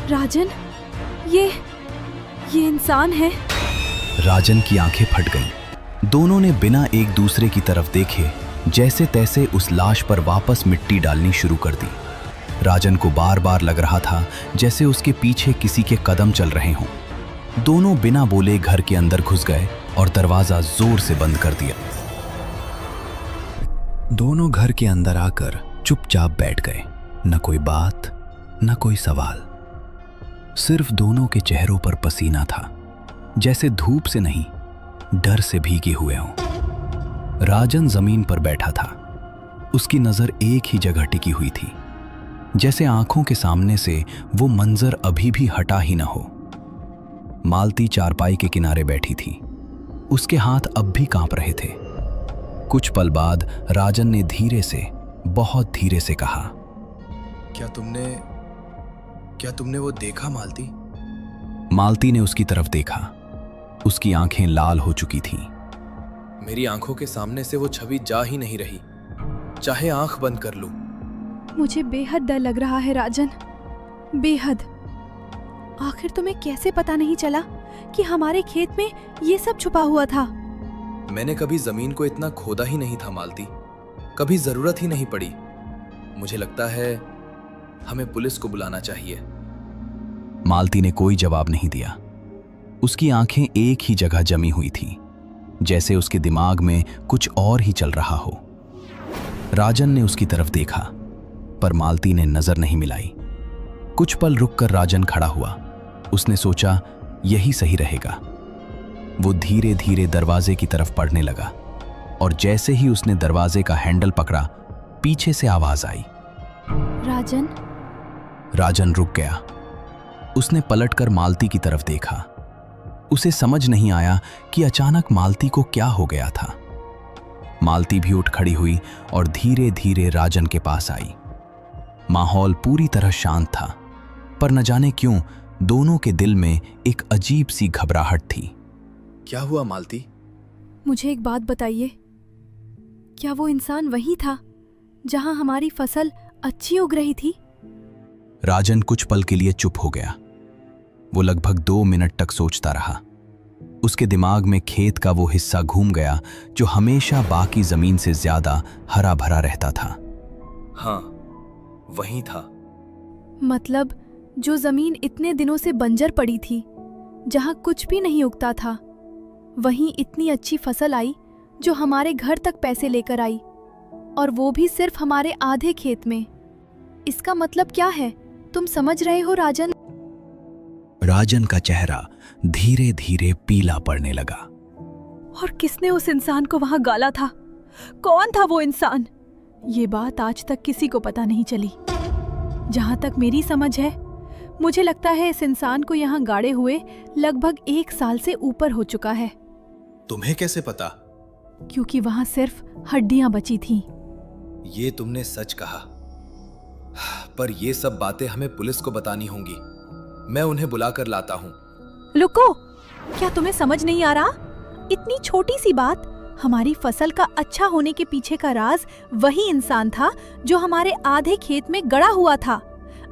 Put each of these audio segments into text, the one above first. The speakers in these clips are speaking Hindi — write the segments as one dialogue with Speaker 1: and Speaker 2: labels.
Speaker 1: राजन, ये इंसान है।
Speaker 2: राजन की आंखें फट गईं। दोनों ने बिना एक दूसरे की तरफ देखे जैसे तैसे उस लाश पर वापस मिट्टी डालनी शुरू कर दी। राजन को बार बार लग रहा था जैसे उसके पीछे किसी के कदम चल रहे हों। दोनों बिना बोले घर के अंदर घुस गए और दरवाजा जोर से बंद कर दिया। दोनों घर के अंदर आकर चुपचाप बैठ गए। न कोई बात, न कोई सवाल। सिर्फ दोनों के चेहरों पर पसीना था, जैसे धूप से नहीं, डर से भीगे हुए हों। राजन जमीन पर बैठा था। उसकी नजर एक ही जगह टिकी हुई थी, जैसे आंखों के सामने से वो मंजर अभी भी हटा ही न हो। मालती चारपाई के किनारे बैठी थी। उसके हाथ अब भी कांप रहे थे। कुछ पल बाद राजन ने धीरे से, बहुत धीरे से कहा,
Speaker 3: क्या तुमने वो देखा मालती?
Speaker 2: मालती ने उसकी तरफ देखा। उसकी आंखें लाल हो चुकी थीं।
Speaker 3: मेरी आंखों के सामने से वो छवि जा ही नहीं रही, चाहे आंख बंद कर लूं।
Speaker 1: मुझे बेहद डर लग रहा है राजन, बेहद। आखिर तुम्हें कैसे पता नहीं चला कि हमारे खेत में ये सब छुपा हुआ था?
Speaker 3: मैंने कभी जमीन को इतना खोदा ही नहीं था मालती, कभी जरूरत ही नहीं पड़ी। मुझे लगता है हमें पुलिस को बुलाना चाहिए।
Speaker 2: मालती ने कोई जवाब नहीं दिया। उसकी आंखें एक ही जगह जमी हुई थीं, जैसे उसके दिमाग में कुछ और ही चल रहा हो। राजन ने उसकी तरफ देखा, पर मालती ने नजर नहीं मिलाई। कुछ पल रुककर राजन खड़ा हुआ। उसने सोचा यही सही रहेगा। वो धीरे धीरे दरवाजे की तरफ बढ़ने लगा, और जैसे ही उसने दरवाजे का हैंडल पकड़ा, पीछे से आवाज आई,
Speaker 1: राजन।
Speaker 2: राजन रुक गया। उसने पलटकर मालती की तरफ देखा। उसे समझ नहीं आया कि अचानक मालती को क्या हो गया था। मालती भी उठ खड़ी हुई और धीरे धीरे राजन के पास आई। माहौल पूरी तरह शांत था, पर न जाने क्यों दोनों के दिल में एक अजीब सी घबराहट थी।
Speaker 3: क्या हुआ मालती?
Speaker 1: मुझे एक बात बताइए, क्या वो इंसान वही था जहां हमारी फसल अच्छी उग रही थी?
Speaker 2: राजन कुछ पल के लिए चुप हो गया। वो लगभग 2 मिनट तक सोचता रहा। उसके दिमाग में खेत का वो हिस्सा घूम गया जो हमेशा बाकी जमीन से ज्यादा हरा भरा रहता था।
Speaker 3: हाँ, वही था।
Speaker 1: मतलब जो जमीन इतने दिनों से बंजर पड़ी थी, जहां कुछ भी नहीं उगता था, वहीं इतनी अच्छी फसल आई जो हमारे घर तक पैसे लेकर आई, और वो भी सिर्फ हमारे आधे खेत में। इसका मतलब क्या है, तुम समझ रहे हो राजन?
Speaker 2: राजन का चेहरा धीरे धीरे पीला पड़ने लगा।
Speaker 1: और किसने उस इंसान को वहां गाला था? कौन था वो इंसान? ये बात आज तक किसी को पता नहीं चली। जहां तक मेरी समझ है, मुझे लगता है इस इंसान को यहाँ गाड़े हुए लगभग 1 साल से ऊपर हो चुका है।
Speaker 3: तुम्हें कैसे पता?
Speaker 1: क्योंकि वहां सिर्फ हड्डियां बची थीं।
Speaker 3: ये तुमने सच कहा, पर ये सब बातें हमें पुलिस को बतानी होंगी। मैं उन्हें बुलाकर लाता हूँ।
Speaker 1: रुको, क्या तुम्हें समझ नहीं आ रहा? इतनी छोटी सी बात, हमारी फसल का अच्छा होने के पीछे का राज वही इंसान था जो हमारे आधे खेत में गड़ा हुआ था।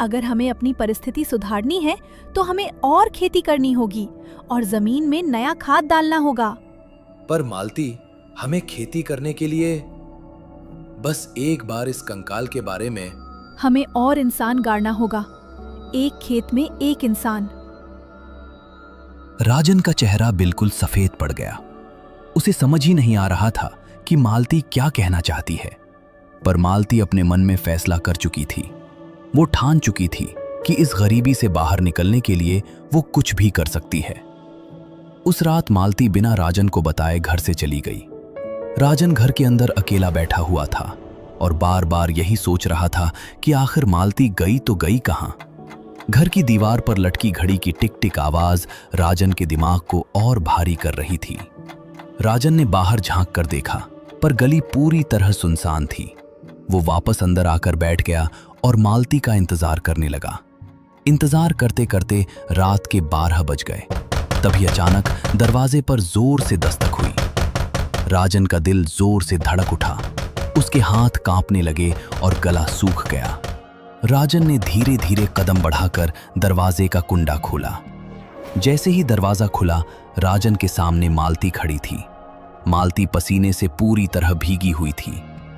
Speaker 1: अगर हमें अपनी परिस्थिति सुधारनी है तो हमें और खेती करनी होगी और जमीन में नया खाद डालना होगा।
Speaker 3: पर मालती, हमें खेती करने के लिए बस एक बार इस कंकाल के बारे में
Speaker 1: हमें और इंसान गाड़ना होगा। एक खेत में एक इंसान।
Speaker 2: राजन का चेहरा बिल्कुल सफेद पड़ गया। उसे समझ ही नहीं आ रहा था कि मालती क्या कहना चाहती है। पर मालती अपने मन में फैसला कर चुकी थी। वो ठान चुकी थी कि इस गरीबी से बाहर निकलने के लिए वो कुछ भी कर सकती है। उस रात मालती बिना राजन को बताए घर से चली गई। राजन घर के अंदर अकेला बैठा हुआ था और बार बार यही सोच रहा था कि आखिर मालती गई तो गई कहां। घर की दीवार पर लटकी घड़ी की टिक टिक आवाज राजन के दिमाग को और भारी कर रही थी। राजन ने बाहर झांक कर देखा, पर गली पूरी तरह सुनसान थी। वो वापस अंदर आकर बैठ गया और मालती का इंतजार करने लगा। इंतजार करते करते रात के 12 बज गए। तभी अचानक दरवाजे पर जोर से दस्तक हुई। राजन का दिल जोर से धड़क उठा। उसके हाथ कांपने लगे और गला सूख गया। राजन ने धीरे धीरे कदम बढ़ाकर दरवाजे का कुंडा खोला। जैसे ही दरवाजा खुला, राजन के सामने मालती खड़ी थी। मालती पसीने से पूरी तरह भीगी हुई थी।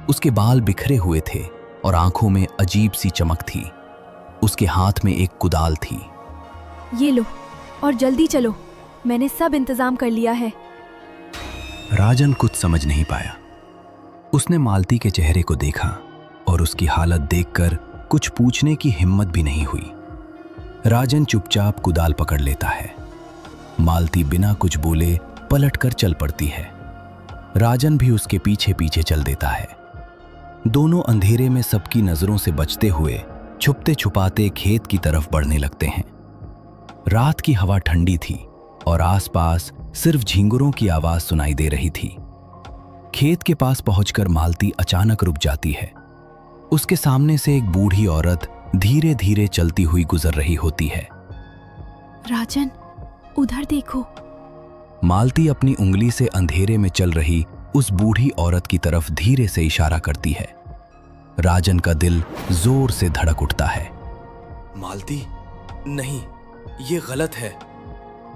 Speaker 2: उसके बाल बिखरे हुए थे और आंखों में अजीब सी चमक थी। उसके हाथ में एक कुदाल थी।
Speaker 1: ये लो और जल्दी चलो, मैंने सब इंतजाम कर लिया है।
Speaker 2: राजन कुछ समझ नहीं पाया। उसने मालती के चेहरे को देखा और उसकी हालत देखकर कुछ पूछने की हिम्मत भी नहीं हुई। राजन चुपचाप कुदाल पकड़ लेता है। मालती बिना कुछ बोले पलटकर चल पड़ती है। राजन भी उसके पीछे पीछे चल देता है। दोनों अंधेरे में सबकी नजरों से बचते हुए छुपते छुपाते खेत की तरफ बढ़ने लगते हैं। रात की हवा ठंडी थी और आसपास सिर्फ झींगुरों की आवाज सुनाई दे रही थी। खेत के पास पहुंचकर मालती अचानक रुक जाती है। उसके सामने से एक बूढ़ी औरत धीरे धीरे चलती हुई गुजर रही होती है।
Speaker 1: राजन, उधर देखो।
Speaker 2: मालती अपनी उंगली से अंधेरे में चल रही उस बूढ़ी औरत की तरफ धीरे से इशारा करती है। राजन का दिल जोर से धड़क उठता है।
Speaker 3: मालती, नहीं, ये गलत है।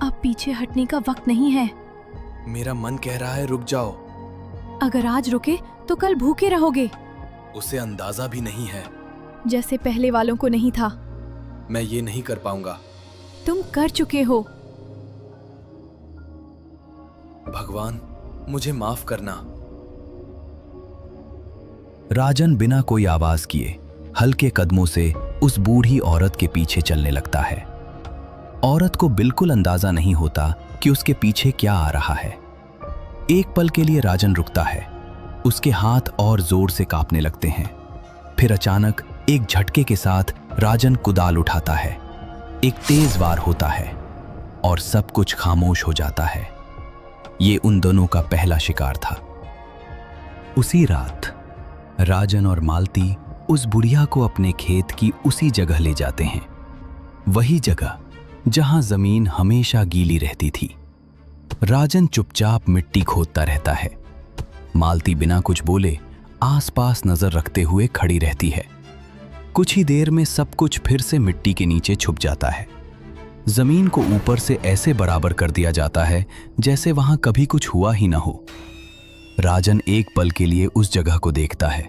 Speaker 1: अब पीछे हटने का वक्त नहीं है।
Speaker 3: मेरा मन कह रहा है रुक जाओ।
Speaker 1: अगर आज रुके तो कल भूखे रहोगे,
Speaker 3: उसे अंदाजा भी नहीं है।
Speaker 1: जैसे पहले वालों को नहीं था।
Speaker 3: मैं ये नहीं कर पाऊंगा।
Speaker 1: तुम कर चुके हो।
Speaker 3: भगवान, मुझे माफ करना।
Speaker 2: राजन बिना कोई आवाज किए हल्के कदमों से उस बूढ़ी औरत के पीछे चलने लगता है। औरत को बिल्कुल अंदाजा नहीं होता कि उसके पीछे क्या आ रहा है। एक पल के लिए राजन रुकता है। उसके हाथ और जोर से कांपने लगते हैं। फिर अचानक एक झटके के साथ राजन कुदाल उठाता है। एक तेज वार होता है और सब कुछ खामोश हो जाता है। ये उन दोनों का पहला शिकार था। उसी रात राजन और मालती उस बुढ़िया को अपने खेत की उसी जगह ले जाते हैं। वही जगह जहां जमीन हमेशा गीली रहती थी। राजन चुपचाप मिट्टी खोदता रहता है। मालती बिना कुछ बोले आसपास नजर रखते हुए खड़ी रहती है। कुछ ही देर में सब कुछ फिर से मिट्टी के नीचे छुप जाता है। जमीन को ऊपर से ऐसे बराबर कर दिया जाता है जैसे वहां कभी कुछ हुआ ही ना हो। राजन एक पल के लिए उस जगह को देखता है।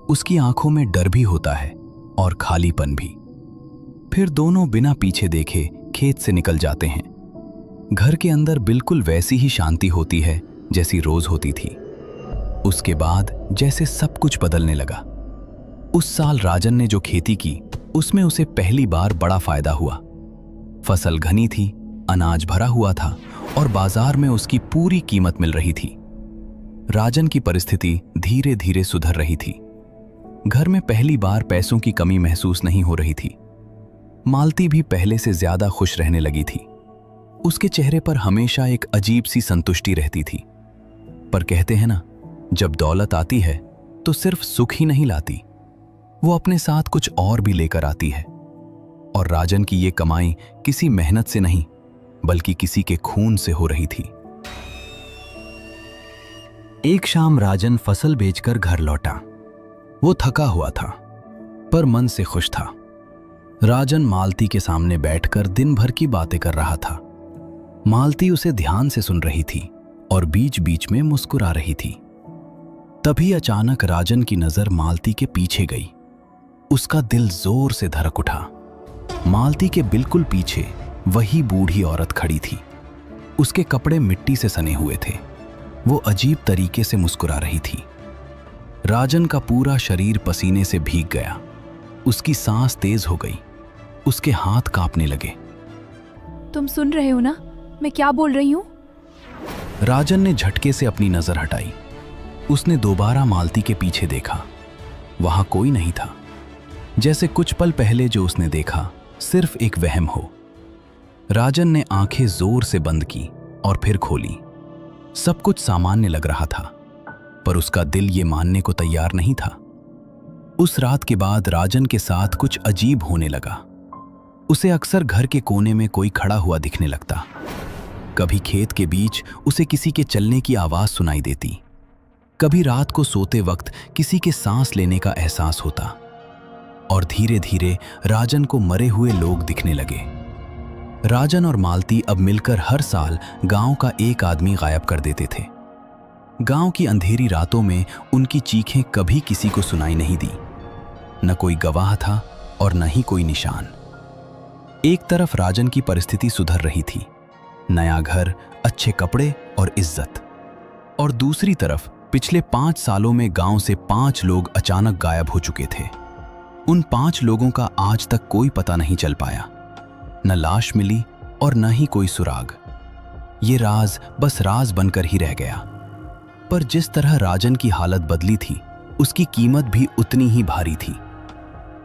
Speaker 2: उसकी आंखों में डर भी होता है और खालीपन भी। फिर दोनों बिना पीछे देखे खेत से निकल जाते हैं। घर के अंदर बिल्कुल वैसी ही शांति होती है जैसी रोज होती थी। उसके बाद जैसे सब कुछ बदलने लगा। उस साल राजन ने जो खेती की उसमें उसे पहली बार बड़ा फायदा हुआ। फसल घनी थी, अनाज भरा हुआ था और बाजार में उसकी पूरी कीमत मिल रही थी। राजन की परिस्थिति धीरे धीरे सुधर रही थी। घर में पहली बार पैसों की कमी महसूस नहीं हो रही थी। मालती भी पहले से ज्यादा खुश रहने लगी थी। उसके चेहरे पर हमेशा एक अजीब सी संतुष्टि रहती थी। पर कहते हैं ना, जब दौलत आती है तो सिर्फ सुख ही नहीं लाती, वो अपने साथ कुछ और भी लेकर आती है। और राजन की ये कमाई किसी मेहनत से नहीं बल्कि किसी के खून से हो रही थी। एक शाम राजन फसल बेचकर घर लौटा। वो थका हुआ था पर मन से खुश था। राजन मालती के सामने बैठकर दिन भर की बातें कर रहा था। मालती उसे ध्यान से सुन रही थी और बीच बीच में मुस्कुरा रही थी। तभी अचानक राजन की नजर मालती के पीछे गई। उसका दिल जोर से धड़क उठा। मालती के बिल्कुल पीछे वही बूढ़ी औरत खड़ी थी। उसके कपड़े मिट्टी से सने हुए थे। वो अजीब तरीके से मुस्कुरा रही थी। राजन का पूरा शरीर पसीने से भीग गया। उसकी सांस तेज हो गई। उसके हाथ कांपने लगे।
Speaker 1: तुम सुन रहे हो ना मैं क्या बोल रही हूँ?
Speaker 2: राजन ने झटके से अपनी नजर हटाई। उसने दोबारा मालती के पीछे देखा। वहां कोई नहीं था। जैसे कुछ पल पहले जो उसने देखा सिर्फ एक वहम हो। राजन ने आंखें जोर से बंद की और फिर खोली। सब कुछ सामान्य लग रहा था पर उसका दिल ये मानने को तैयार नहीं था। उस रात के बाद राजन के साथ कुछ अजीब होने लगा। उसे अक्सर घर के कोने में कोई खड़ा हुआ दिखने लगता। कभी खेत के बीच उसे किसी के चलने की आवाज सुनाई देती। कभी रात को सोते वक्त किसी के सांस लेने का एहसास होता। और धीरे धीरे राजन को मरे हुए लोग दिखने लगे। राजन और मालती अब मिलकर हर साल गांव का एक आदमी गायब कर देते थे। गांव की अंधेरी रातों में उनकी चीखें कभी किसी को सुनाई नहीं दी। न कोई गवाह था और न ही कोई निशान। एक तरफ राजन की परिस्थिति सुधर रही थी, नया घर, अच्छे कपड़े और इज्जत, और दूसरी तरफ पिछले 5 सालों में गांव से 5 लोग अचानक गायब हो चुके थे। उन 5 लोगों का आज तक कोई पता नहीं चल पाया। न लाश मिली और न ही कोई सुराग। ये राज बस राज बनकर ही रह गया। पर जिस तरह राजन की हालत बदली थी, उसकी कीमत भी उतनी ही भारी थी।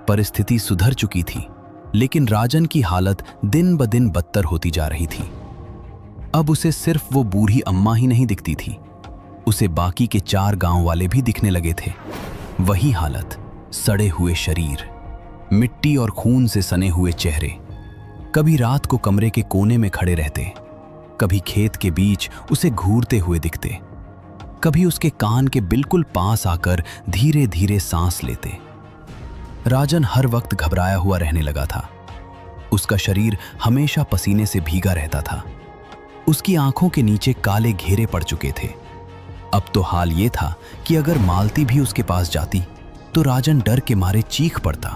Speaker 2: परिस्थिति सुधर चुकी थी, लेकिन राजन की हालत दिन ब दिन बदतर होती जा रही थी। अब उसे सिर्फ वो बूढ़ी अम्मा ही नहीं दिखती थी, उसे बाकी के 4 गांव वाले भी दिखने लगे थे। वही हालत, सड़े हुए शरीर, मिट्टी और खून से सने हुए चेहरे। कभी रात को कमरे के कोने में खड़े रहते, कभी खेत के बीच उसे घूरते हुए दिखते, कभी उसके कान के बिल्कुल पास आकर धीरे धीरे सांस लेते। राजन हर वक्त घबराया हुआ रहने लगा था। उसका शरीर हमेशा पसीने से भीगा रहता था। उसकी आंखों के नीचे काले घेरे पड़ चुके थे। अब तो हाल ये था कि अगर मालती भी उसके पास जाती तो राजन डर के मारे चीख पड़ता।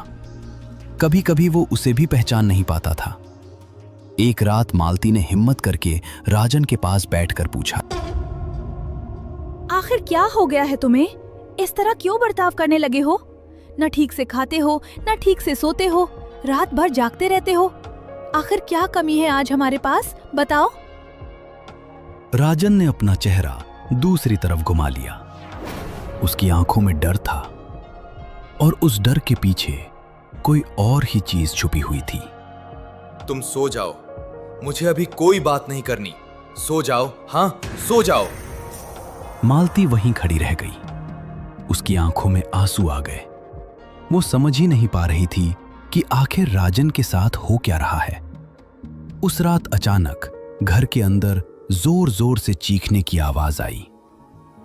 Speaker 2: कभी कभी वो उसे भी पहचान नहीं पाता था। एक रात मालती ने हिम्मत करके राजन के पास बैठकर पूछा,
Speaker 1: आखिर क्या हो गया है तुम्हें? इस तरह क्यों बर्ताव करने लगे हो? न ठीक से खाते हो, न ठीक से सोते हो, रात भर जागते रहते हो। आखिर क्या कमी है आज हमारे पास, बताओ।
Speaker 2: राजन ने अपना चेहरा दूसरी तरफ घुमा लिया। उसकी आंखों में डर था और उस डर के पीछे कोई और ही चीज छुपी हुई थी।
Speaker 3: तुम सो जाओ, मुझे अभी कोई बात नहीं करनी। सो जाओ, हाँ सो जाओ।
Speaker 2: मालती वहीं खड़ी रह गई। उसकी आंखों में आंसू आ गए। वो समझ ही नहीं पा रही थी कि आखिर राजन के साथ हो क्या रहा है। उस रात अचानक घर के अंदर जोर जोर से चीखने की आवाज आई।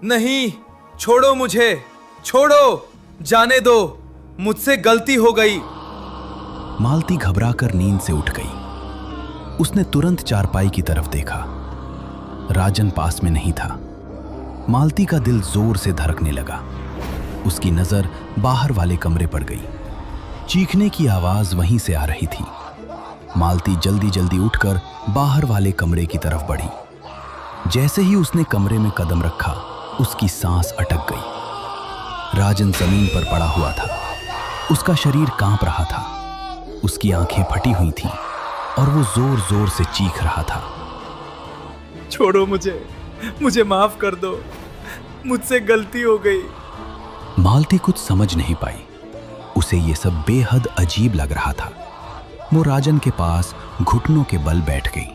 Speaker 3: नहीं, छोड़ो मुझे, छोड़ो, जाने दो, मुझसे गलती हो गई।
Speaker 2: मालती घबराकर नींद से उठ गई। उसने तुरंत चारपाई की तरफ देखा। राजन पास में नहीं था। मालती का दिल जोर से धड़कने लगा। उसकी नजर बाहर वाले कमरे पर गई। चीखने की आवाज वहीं से आ रही थी। मालती जल्दी जल्दी उठकर बाहर वाले कमरे की तरफ बढ़ी। जैसे ही उसने कमरे में कदम रखा, उसकी सांस अटक गई। राजन जमीन पर पड़ा हुआ था। उसका शरीर कांप रहा था। उसकी आंखें फटी हुई थीं और वो जोर जोर से चीख रहा था।
Speaker 3: छोड़ो मुझे माफ कर दो, मुझसे गलती हो गई।
Speaker 2: मालती कुछ समझ नहीं पाई। उसे ये सब बेहद अजीब लग रहा था। वो राजन के पास घुटनों के बल बैठ गई।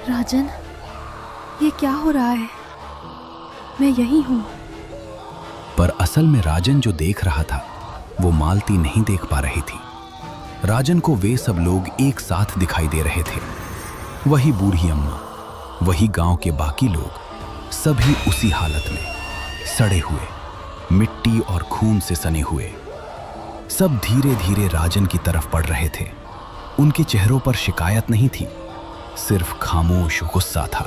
Speaker 1: राजन, ये क्या हो रहा है? मैं यही हूँ।
Speaker 2: पर असल में राजन जो देख रहा था वो मालती नहीं देख पा रही थी। राजन को वे सब लोग एक साथ दिखाई दे रहे थे। वही बूढ़ी अम्मा, वही गांव के बाकी लोग, सभी उसी हालत में, सड़े हुए, मिट्टी और खून से सने हुए। सब धीरे धीरे राजन की तरफ बढ़ रहे थे। उनके चेहरों पर शिकायत नहीं थी, सिर्फ खामोश गुस्सा था।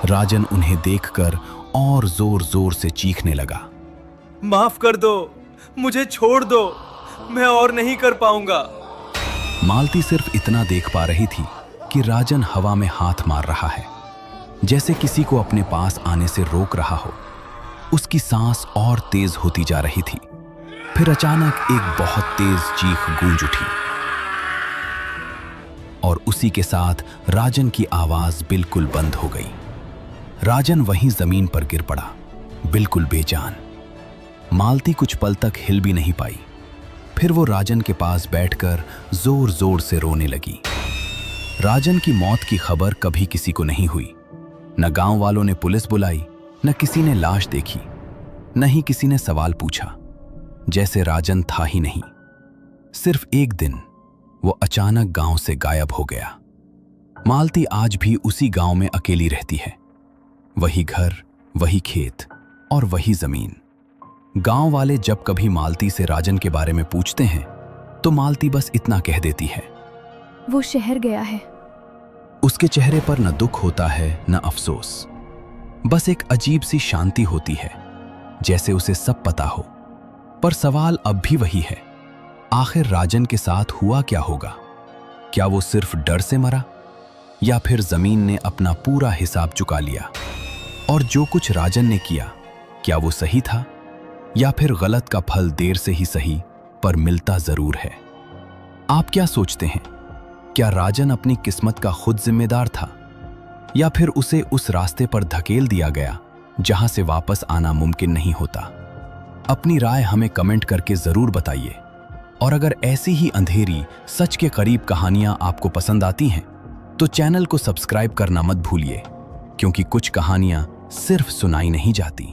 Speaker 2: राजन उन्हें देखकर और जोर जोर से चीखने लगा।
Speaker 3: माफ कर दो, मुझे छोड़ दो, मैं और नहीं कर पाऊंगा।
Speaker 2: मालती सिर्फ इतना देख पा रही थी कि राजन हवा में हाथ मार रहा है, जैसे किसी को अपने पास आने से रोक रहा हो। उसकी सांस और तेज होती जा रही थी। फिर अचानक एक बहुत तेज चीख गूंज उठी और उसी के साथ राजन की आवाज बिल्कुल बंद हो गई। राजन वहीं जमीन पर गिर पड़ा, बिल्कुल बेजान। मालती कुछ पल तक हिल भी नहीं पाई। फिर वो राजन के पास बैठकर जोर जोर से रोने लगी। राजन की मौत की खबर कभी किसी को नहीं हुई। न गांव वालों ने पुलिस बुलाई, न किसी ने लाश देखी, न ही किसी ने सवाल पूछा, जैसे राजन था ही नहीं। सिर्फ एक दिन वो अचानक गांव से गायब हो गया। मालती आज भी उसी गांव में अकेली रहती है। वही घर, वही खेत और वही जमीन। गांव वाले जब कभी मालती से राजन के बारे में पूछते हैं तो मालती बस इतना कह देती है,
Speaker 1: वो शहर गया है।
Speaker 2: उसके चेहरे पर न दुख होता है न अफसोस, बस एक अजीब सी शांति होती है, जैसे उसे सब पता हो। पर सवाल अब भी वही है, आखिर राजन के साथ हुआ क्या होगा? क्या वो सिर्फ डर से मरा, या फिर जमीन ने अपना पूरा हिसाब चुका लिया? और जो कुछ राजन ने किया, क्या वो सही था, या फिर गलत का फल देर से ही सही पर मिलता जरूर है? आप क्या सोचते हैं? क्या राजन अपनी किस्मत का खुद जिम्मेदार था, या फिर उसे उस रास्ते पर धकेल दिया गया जहां से वापस आना मुमकिन नहीं होता? अपनी राय हमें कमेंट करके जरूर बताइए। और अगर ऐसी ही अंधेरी, सच के करीब कहानियां आपको पसंद आती हैं तो चैनल को सब्सक्राइब करना मत भूलिए, क्योंकि कुछ कहानियां सिर्फ सुनाई नहीं जाती,